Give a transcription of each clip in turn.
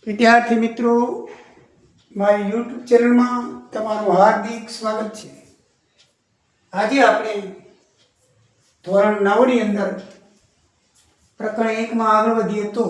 વિદ્યાર્થી મિત્રો, મારી યુટ્યુબ ચેનલમાં તમારું હાર્દિક સ્વાગત છે. આજે આપણે ધોરણ 9ની અંદર પ્રકરણ 1માં આગળ વધીએ તો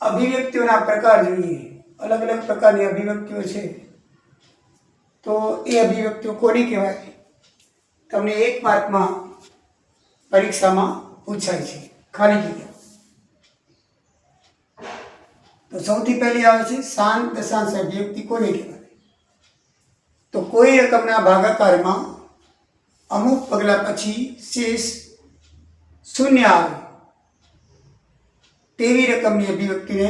અભિવ્યક્તિઓના પ્રકાર જોઈએ. અલગ અલગ પ્રકારની અભિવ્યક્તિઓ છે, તો એ અભિવ્યક્તિઓ કોની કહેવાય તમને 1 માર્કમાં પરીક્ષામાં પૂછાય છે. ખાલી જગ્યા. તો સૌથી પહેલી આવે છે શાંત દશાંશ અભિવ્યક્તિ કોને કહેવાય? તો કોઈ રકમના ભાગાકારમાં અમુક પગલા પછી શેષ શૂન્ય આવે તેવી રકમની અભિવ્યક્તિને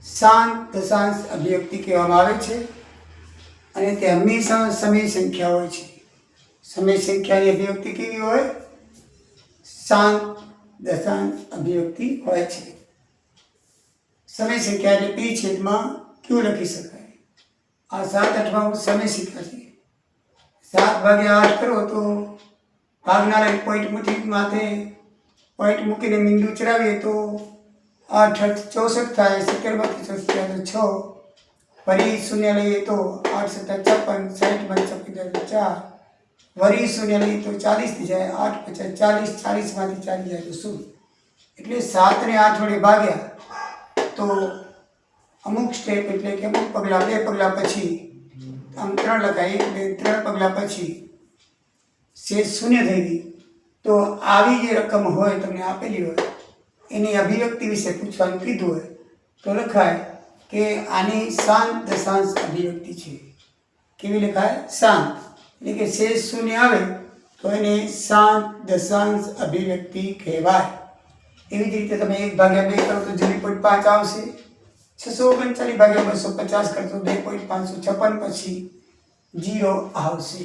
શાંત દશાંશ અભિવ્યક્તિ કહેવામાં આવે છે. અને તે હંમેશા સમય સંખ્યા હોય છે. સમય સંખ્યાની અભિવ્યક્તિ કેવી હોય? શાંત દશાંશ અભિવ્યક્તિ હોય છે. સમય સંખ્યા એટલે p છેદમાં q લખી શકાય. આ 7/8 સમય સંખ્યા છે. 7/8 કરો તો ભાગના પોઈન્ટ માથે પોઈન્ટ મૂકીને મીંડું ચડાવીએ તો 8 64 થાય. 70માંથી 64 6. વળી શૂન્ય લઈએ તો 8 7 56. 60 56 4. વળી શૂન્ય લઈએ તો 40 થઈ જાય. 8 50 40. 40માંથી 4 જાય તો 0. એટલે 7 ને 8 વડે ભાગ્યા તો અમુક સ્ટેપ એટલે કે અમુક પગલાં, 2 પગલાં પછી આમ 3 લખાય. 1 2 3 પગલાં પછી શેષ શૂન્ય થઈ ગઈ. તો આવી જે રકમ હોય તમને આપેલી હોય એની અભિવ્યક્તિ વિશે પૂછવાનું કીધું હોય તો લખાય કે આની શાંત દશાંશ અભિવ્યક્તિ છે. કેવી લખાય? શાંત. એટલે કે શેષ શૂન્ય આવે તો એને શાંત દશાંશ અભિવ્યક્તિ કહેવાય. એવી જ રીતે તમે 1/2 કરો તો 0.5 આવશે. 639/250 કરશો 2.556 પછી 0 આવશે.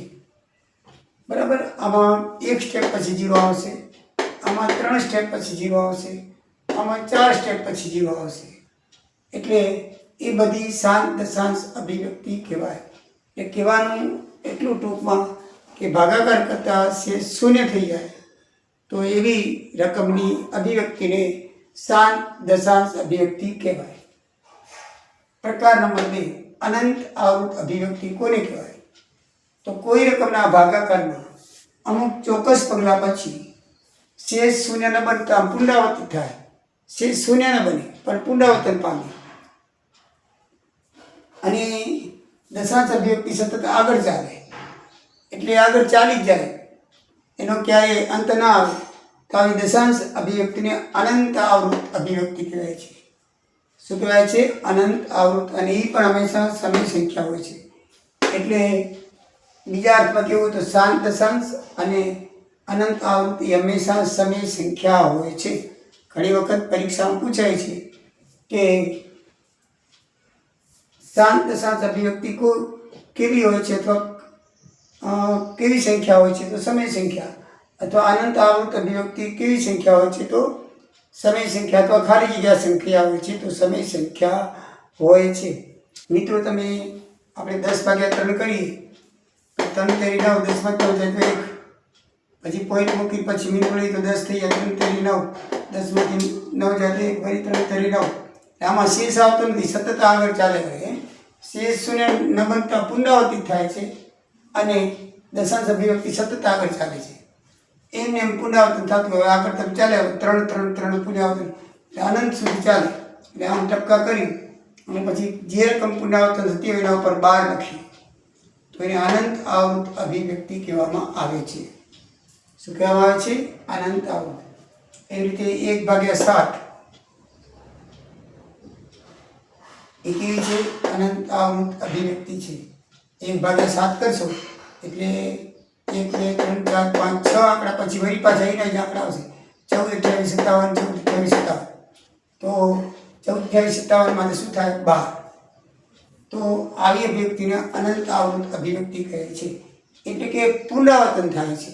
બરાબર. આમાં 1 સ્ટેપ પછી 0 આવશે. આમાં 3 સ્ટેપ પછી 0 આવશે. આમાં 4 સ્ટેપ પછી 0 આવશે. એટલે એ બધી શાંત દશાંશ અભિવ્યક્તિ કહેવાય. એટલે કહેવાનું એટલું ટૂંકમાં કે ભાગાકાર કરતાં શેષ શૂન્ય થઈ જાય તો એવી રકમની અભિવ્યક્તિને શાંત દશાંશ અભિવ્યક્તિ કહેવાય. પ્રકાર નંબર 2, અનંત આવૃત અભિવ્યક્તિ કોને કહેવાય? તો કોઈ રકમના ભાગાકારમાં અમુક ચોક્કસ પગલા પછી શેષ શૂન્ય ન બનતા પુનરાવર્તિત થાય. શેષ શૂન્ય ન બને પણ પુનરાવર્તન પામે અને દશાંશ અભિવ્યક્તિ સતત આગળ ચાલે. એટલે આગળ ચાલી જ જાય, એનો ક્યારેય અંત ના આવે તો આવી દશાંશ અભિવ્યક્તિને અનંત આવૃત અભિવ્યક્તિ કહેવાય છે. શું કહેવાય છે? અનંત આવૃત. અને એ પણ હંમેશા સમય સંખ્યા હોય છે. એટલે બીજા અર્થમાં કેવું તો શાંત દશાંશ અને અનંત આવૃત એ હંમેશા સમય સંખ્યા હોય છે. ઘણી વખત પરીક્ષામાં પૂછાય છે કે શાંત દશાંશ અભિવ્યક્તિ કેવી હોય છે અથવા કેવી સંખ્યા હોય છે તો સમય સંખ્યા, અથવા અનંત આવૃત અભિવ્યક્તિ કેવી સંખ્યા હોય છે તો સમય સંખ્યા, અથવા ખાલી જગ્યા સંખ્યા હોય છે તો સમય સંખ્યા હોય છે. મિત્રો, તમે આપણે 10/3 કરીએ તો 3 તેરી 9, 10 જાય તો 1. પછી પોઈન્ટ મૂકી પછી મીંડું લઈએ તો 10 થઈ જાય. 3 તેરી 9, 10માંથી 9 જાય તો 1. વળી 3 તેરી 9. આમાં શેષ આવતો નથી, સતત આગળ ચાલે કરે. શેષ શૂન્ય ન બનતા પુનરાવર્તિત થાય છે અને દશાંશ અભિવ્યક્તિ સતત આગળ ચાલે છે. એમને એમ પુનરાવર્તન થતું હોય. આગળ તમે ચાલે 3 3 3 પુનરાવર્તન અનંત સુધી ચાલે. એટલે આમ ટપકા કરી અને પછી જે રકમ પુનરાવર્તન થતી હોય એના ઉપર 12 લખી તો એને અનંત આવૃત અભિવ્યક્તિ કહેવામાં આવે છે. શું કહેવામાં આવે છે? અનંત આવૃત. એવી રીતે 1/7 એ કેવી છે? અનંત આવૃત અભિવ્યક્તિ છે. 1/7 કરશો એટલે 1 2 3 4 5 6 આંકડા પછી વળી પાછા એના જ આંકડા આવશે. 14 28 57 તો 14 28 57 માં શું થાય? 12. તો આવી અભિવ્યક્તિને અનંત આવૃત અભિવ્યક્તિ કહે છે. એટલે કે પુનરાવર્તન થાય છે.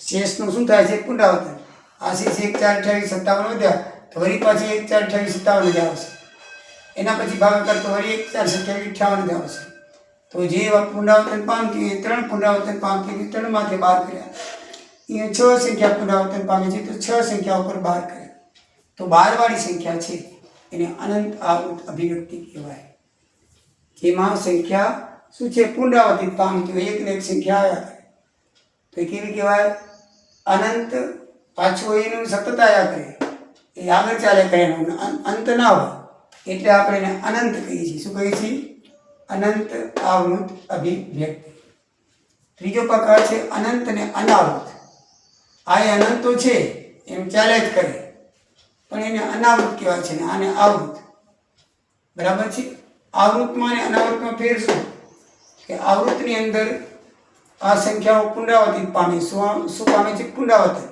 શેષનું શું થાય છે? પુનરાવર્તન. આ શેષ 1 4 28 57 વધ્યા તો વળી પાછી 1 4 28 57 જ આવશે. એના પછી ભાગાકાર તો વળી 1 4 27 58 જ આવશે. તો જે પુનરાવર્તન પામતી એ 3 પુનરાવર્તન પામતી 3માંથી 12 કર્યા. અહીંયા 6 સંખ્યા પુનરાવર્તન પામે છે તો 6 સંખ્યા ઉપર 12 કર્યા. તો 12 વાળી સંખ્યા છે એને અનંત આવૃત અભિવ્યક્તિ કહેવાય, જેમાં સંખ્યા શું છે? પુનરાવર્તિત પામતી હોય, એક ને એક સંખ્યા આવ્યા કરે તો એ કેવી કહેવાય? અનંત. પાછું એનું સતત આવ્યા કરે, એ આગળ ચાલે કરે, અંત ના હોય એટલે આપણે એને અનંત કહીએ છીએ. શું કહીએ છીએ? અનંત આવૃત અભિવ્યક્તિ. ત્રીજો પ્રકાર છે અનંત અને અનાવૃત. આ એ અનંત તો છે એમ ચાલે જ કરે, પણ એને અનાવૃત કહેવાય છે ને આને આવૃત. બરાબર છે? આવૃતમાં અને અનાવૃતમાં ફેર શું? કે આવૃતની અંદર આ સંખ્યાઓ પુનરાવર્તિત પામે. શું પામે છે? પુનરાવર્તન.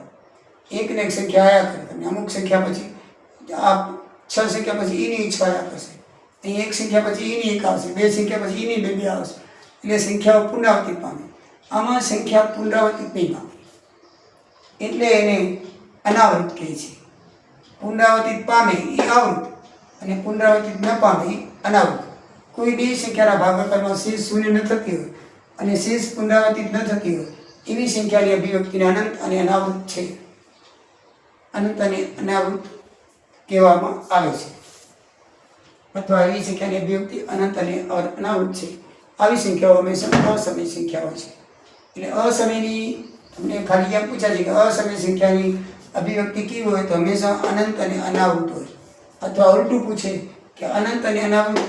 એક ને એક સંખ્યા આવ્યા કરે. તમને અમુક સંખ્યા પછી આ 6 સંખ્યા પછી ઈની 6 આવ્યા કરશે, અહીં એક સંખ્યા પછી ઈની 1 આવશે, બે સંખ્યા પછી ઈની 2 આવશે, એટલે સંખ્યાઓ પુનરાવર્તિત પામે. આમાં સંખ્યા પુનરાવર્તિત નહીં પામે એટલે એને અનાવૃત કહે છે. પુનરાવર્તિત પામે એ આવૃત અને પુનરાવર્તિત ન પામે એ અનાવૃત. કોઈ બે સંખ્યાના ભાગાકારમાં શેષ શૂન્ય ન થતી હોય અને શેષ પુનરાવર્તિત ન થતી હોય એવી સંખ્યાની અભિવ્યક્તિને અનંત અને અનાવૃત છે. અનંત અને અનાવૃત કહેવામાં આવે છે, અથવા એવી સંખ્યાની અભિવ્યક્તિ અનંત અને અનાવૃત છે. આવી સંખ્યાઓ હંમેશા અસમય સંખ્યાઓ છે. એટલે અસમયની તમને ખાલી એમ પૂછાય છે કે અસમય સંખ્યાની અભિવ્યક્તિ કેવી હોય? તો હંમેશા અનંત અને અનાવૃત હોય. અથવા ઉલટું પૂછે કે અનંત અને અનાવૃત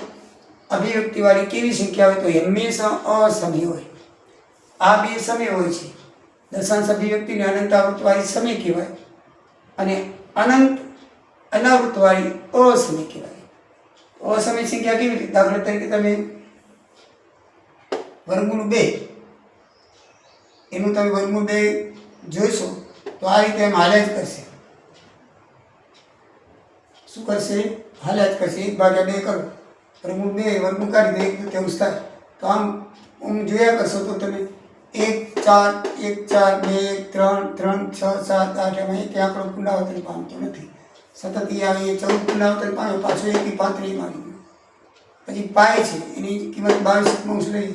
અભિવ્યક્તિવાળી કેવી સંખ્યા હોય? તો હંમેશા અસમય હોય. આ બે સમય હોય છે. દશાંશ અભિવ્યક્તિને અનંત આવૃતવાળી સમય કહેવાય અને અનંત અનાવૃતવાળી અસમય કહેવાય. અસમય સંખ્યા કેવી રીતે? દાખલા તરીકે તમે વર્ગમૂળ 2 એનું તમે વર્ગમૂળ 2 જોઈશો તો આ રીતે એમ હાલ્યા જ કરશે. શું કરશે? હાલ્યા જ કરશે. 1/2 કરો, વર્ગમૂળ 2 વર્ગમૂળ કાઢી દે 1/2 થાય તો આમ જોયા કરશો તો તમે 1 4 1 4 2 3 3 6 7 8 એમાં એક આંકડો પુનરાવર્તન પામતો નથી. સતત એ આવે 14 પુનરાવર્તન પામે, પાછો 1 35 માની. પછી પાય છે એની કિંમત 22 લઈ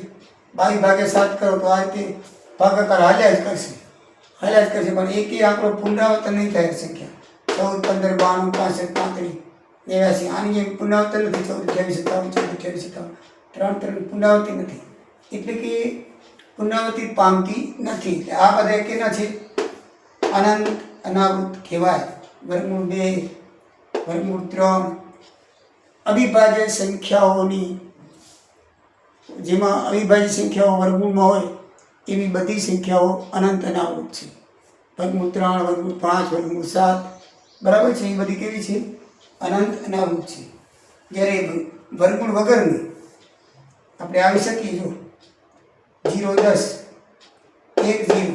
22/7 કરો તો આ રીતે ભાગાકાર હાલ્યા જ કરશે. પણ એક આંકડો પુનરાવર્તન નહીં થાય. સંખ્યા 14 15 92 65 35 89 આની જેમ પુનરાવર્તન નથી. 14 28 57 14 28 57 3 પુનરાવર્તન નથી, એટલે કે પુનરાવર્તિત પામતી નથી. આ બધા કેના છે? અનંત અનાવૃત કહેવાય. વર્ગમૂળ 2 વર્ગમૂળ 3 અવિભાજ્ય સંખ્યાઓની, જેમાં અવિભાજ્ય સંખ્યાઓ વર્ગમૂળમાં હોય એવી બધી સંખ્યાઓ અનંત અનાવૃત છે. વર્ગમૂળ 3 વર્ગમૂળ 5 વર્ગમૂળ 7 બરાબર છે, એ બધી કેવી છે? અનંત અનાવૃત છે. જ્યારે વર્ગમૂળ વગરની આપણે આવી શકીએ. જો 0 10 1 0,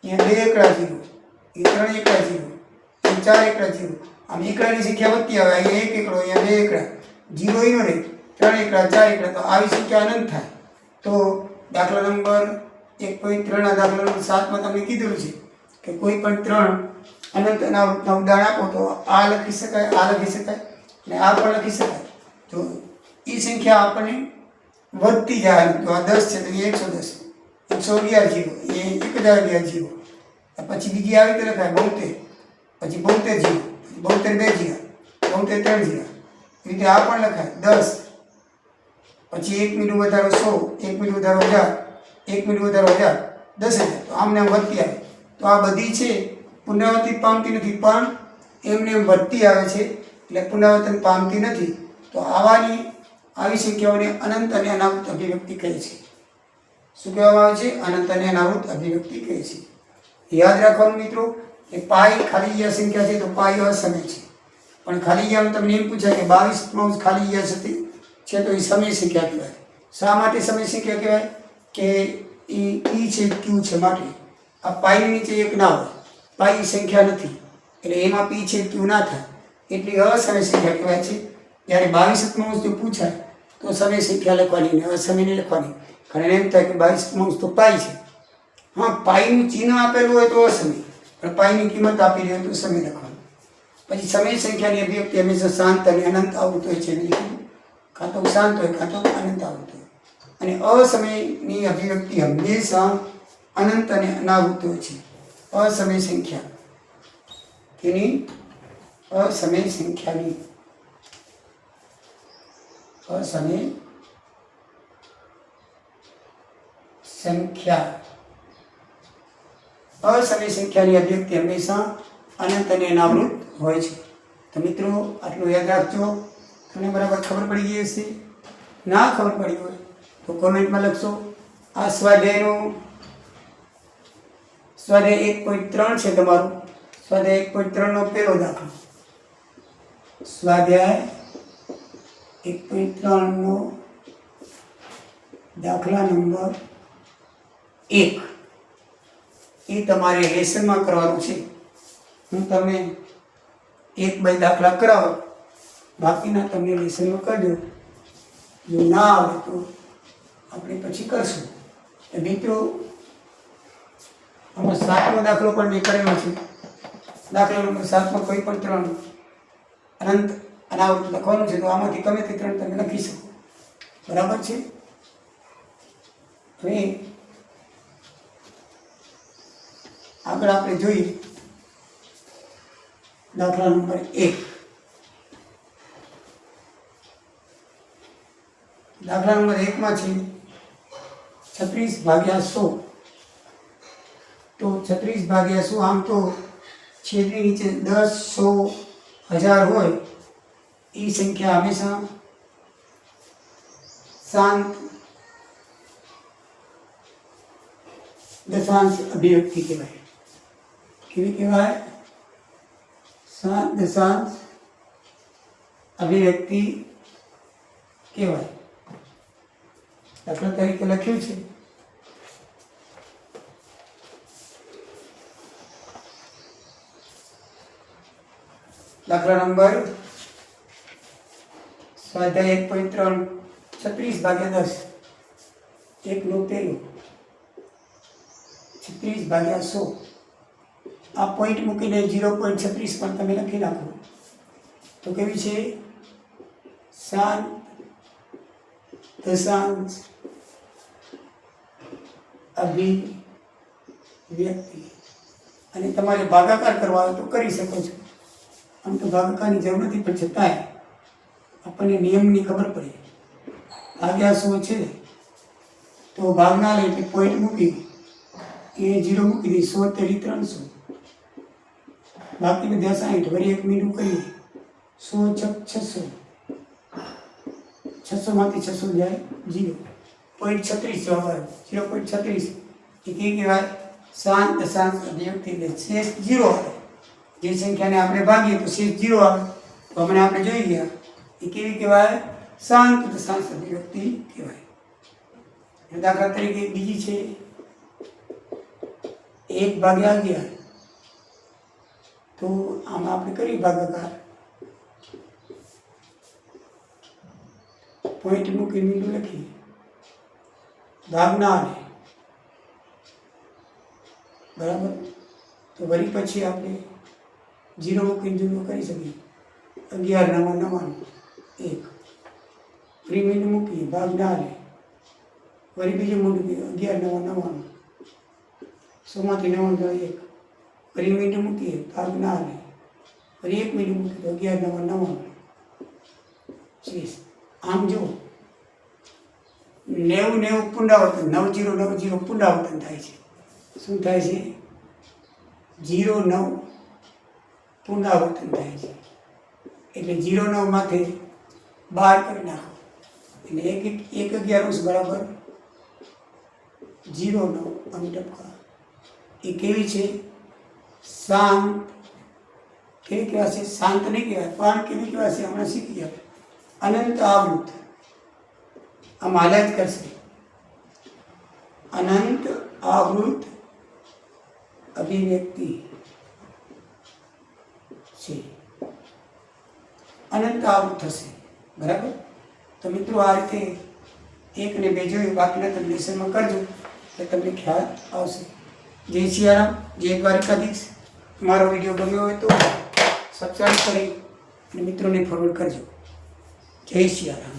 અહીંયા 2 એકડા 0, એ 3 એકડા 0, એ 4 એકડા 0. આમ એકડાની સંખ્યા વધતી આવે. અહીંયા 1 એકડો, અહીંયા 2 એકડા, 0 ઈનો રહે, 3 એકડા 4 એકડા, તો આવી સંખ્યા અનંત થાય. તો દાખલા નંબર 1.3 દાખલા નંબર 7માં તમને કીધેલું છે કે કોઈ પણ 3 અનંત અનાવૃતના ઉદાહરણ આપો તો આ લખી શકાય, આ લખી શકાય અને આ પણ લખી શકાય. તો એ સંખ્યા આપણને વધતી જાય. તો આ 10 છે તો એ 110, 111 0, એ 1011 0. પછી બીજી આવી રીતે લખાય 72, પછી 72 0, પછી 72 2 0, 72 3 0. એ રીતે આ પણ લખાય 10, પછી 1 મિનિટ વધારો 100, 1 મિનિટ વધારો 1000, 1 મિનિટ વધારો 1000, 10,000. તો આમને આમ વધતી આવે. તો આ બધી છે પુનરાવર્તિત પામતી નથી, પણ એમને એમ વધતી આવે છે એટલે પુનરાવર્તન પામતી નથી. તો આવી સંખ્યાઓને અનંત અને અનાવૃત અભિવ્યક્તિ કહે છે. શું કહેવામાં આવે છે? અનંત અને અનાવૃત અભિવ્યક્તિ કહે છે. યાદ રાખવાનું મિત્રો કે પાઈ ખાલી જગ્યા સંખ્યા છે તો પાઈ અસમય છે. પણ ખાલી જગ્યામાં તમને એમ પૂછાય કે 22 ખાલી જગ્યા છે તો એ સમય સંખ્યા કહેવાય. શા માટે સમય સંખ્યા કહેવાય? કે એ P છે Q છે માટે. આ પાઈની નીચે એક ના હોય, પાઈ સંખ્યા નથી એટલે એમાં P છે Q ના થાય, એટલે અસમય સંખ્યા કહેવાય છે. જ્યારે 22 જો પૂછાય તો સમય સંખ્યા લખવાની ને અસમય નહીં લખવાની. કારણ એમ થાય કે 22 તો પાઈ છે. હા, પાઈનું ચિહ્ન આપેલું હોય તો અસમય, પણ પાઈની કિંમત આપેલી હોય તો સમય લખવાનું. પછી સમય સંખ્યાની અભિવ્યક્તિ હંમેશા શાંત અને અનંત આવૃત હોય છે. કાં તો શાંત હોય કાં તો અનંત આવૃત હોય. અને અસમયની અભિવ્યક્તિ હંમેશા અનંત અને અનાવૃત હોય છે. અસમય સંખ્યા તેની અસમય સંખ્યાની અસમય સંખ્યાની અભિવ્યક્તિ હંમેશા અનંત અને અનાવૃત હોય છે. તો મિત્રો આટલું યાદ રાખજો. તમને બરાબર ખબર પડી ગઈ હશે. ના ખબર પડી હોય તો કોમેન્ટમાં લખશો. આ સ્વાધ્યાયનો સ્વાધ્યાય 1.3 છે તમારું. સ્વાધ્યાય 1.3 નો પહેલો દાખલો. સ્વાધ્યાય 1.3 નો દાખલા નંબર 1 એ તમારે લેસનમાં કરવાનું છે. હું તમને 1 દાખલા કરાવો, બાકીના તમને લેસનમાં કરજો. જો ના આવે તો આપણે પછી કરશું. મિત્રો આમાં 7મો દાખલો પણ મેં કરેલો છે. દાખલા નંબર 7માં કોઈ પણ 3 અનંત અનાવૃત લખવાનું છે, તો આમાંથી ગમે તે 3 તમે લખી શકો. બરાબર છે. હવે આગળ આપણે જોઈએ દાખલા નંબર 1. દાખલા નંબર 1 માં છે 36/100. તો 36/100 આમ તો છેદની નીચે 10, 100, 1000 હોય એ સંખ્યા હંમેશા શાંત દશાંશ અભિવ્યક્તિ કહેવાય. કેવી કહેવાય? શાંત દશાંશ અભિવ્યક્તિ કહેવાય. દાખલા તરીકે લખ્યું છે દાખલા નંબર સ્વાધ્યાય 1.3 36/10. 1 નો પહેલું 36/100. આ પોઈન્ટ મૂકીને 0.36 પણ તમે લખી નાખો તો કેવી છે? શાંત દશાંશ અભિવ્યક્તિ. અને તમારે ભાગાકાર કરવા હોય તો કરી શકો છો. આમ તો ભાગાકારની જરૂર નથી, પણ છતાંય આપણને નિયમની ખબર પડે. ભાગ્યા 100 છે તો ભાગના લે એટલે પોઈન્ટ મૂકી એ 0 મૂકી દે. 100 તેરી 300, બાકી બધા 60. વળી 1 મીંડું કરીએ 100 × 600. 600 માંથી 600 જાય 0.36 જવાબ આવ્યો. 0.36 એ કહેવાય શાંત દશાંશ અભિવ્યક્તિ. એટલે શેષ 0 આવે. જે સંખ્યાને આપણે ભાગીએ તો શેષ 0 આવે. તો હમણાં આપણે જોઈ ગયા એ કેવી કહેવાય? શાંત દશાંશ અભિવ્યક્તિ કહેવાય. દાખલા તરીકે બીજી છે 1/11. તો આમાં આપણે કરી ભાગાકાર. પોઈન્ટ મૂકી મીંડું લખીએ. ભાગના આવે. બરાબર. તો વળી પછી આપણે 0 મૂકીને જુદું કરી શકીએ. 11 × 9 = 1. ફરી મીંડું મૂકીએ. ભાગના આવે. વળી બીજું મૂંડું 11 × 9 = 100 માંથી 9 જાય 1. ફરી મીંડું મૂકીએ. ભાગના આવે. ફરી 1 મીંડું મૂકીએ તો 11 × 9 = આમ જો 90 પુનરાવર્તન 9090 પુનરાવર્તન થાય છે. શું થાય છે? 09 પુનરાવર્તન થાય છે. એટલે 09 માંથી 12 કરી નાખો એટલે 1/11 બરાબર 09 અને ટપકા. એ કેવી છે? શાંત. કેવી કહેવાશે? શાંત નહીં કહેવાય, પણ કેવી કહેવાશે? હમણાં શીખી આપણે. અનંત આવૃત. આમ હાલ્યા જ કરશે. અનંત આવૃત અભિવ્યક્તિ છે. અનંત આવૃત થશે. બરાબર. તો મિત્રો આ રીતે 1 ને 2 જોયું, બાકીના તમે લેસનમાં કરજો એટલે તમને ખ્યાલ આવશે. જય સિયારામ, જય દ્વારિકાધીશ. મારો વિડીયો ગમ્યો હોય તો સબસ્ક્રાઈબ કરી અને મિત્રોને ફોરવર્ડ કરજો. જય સિયારામ.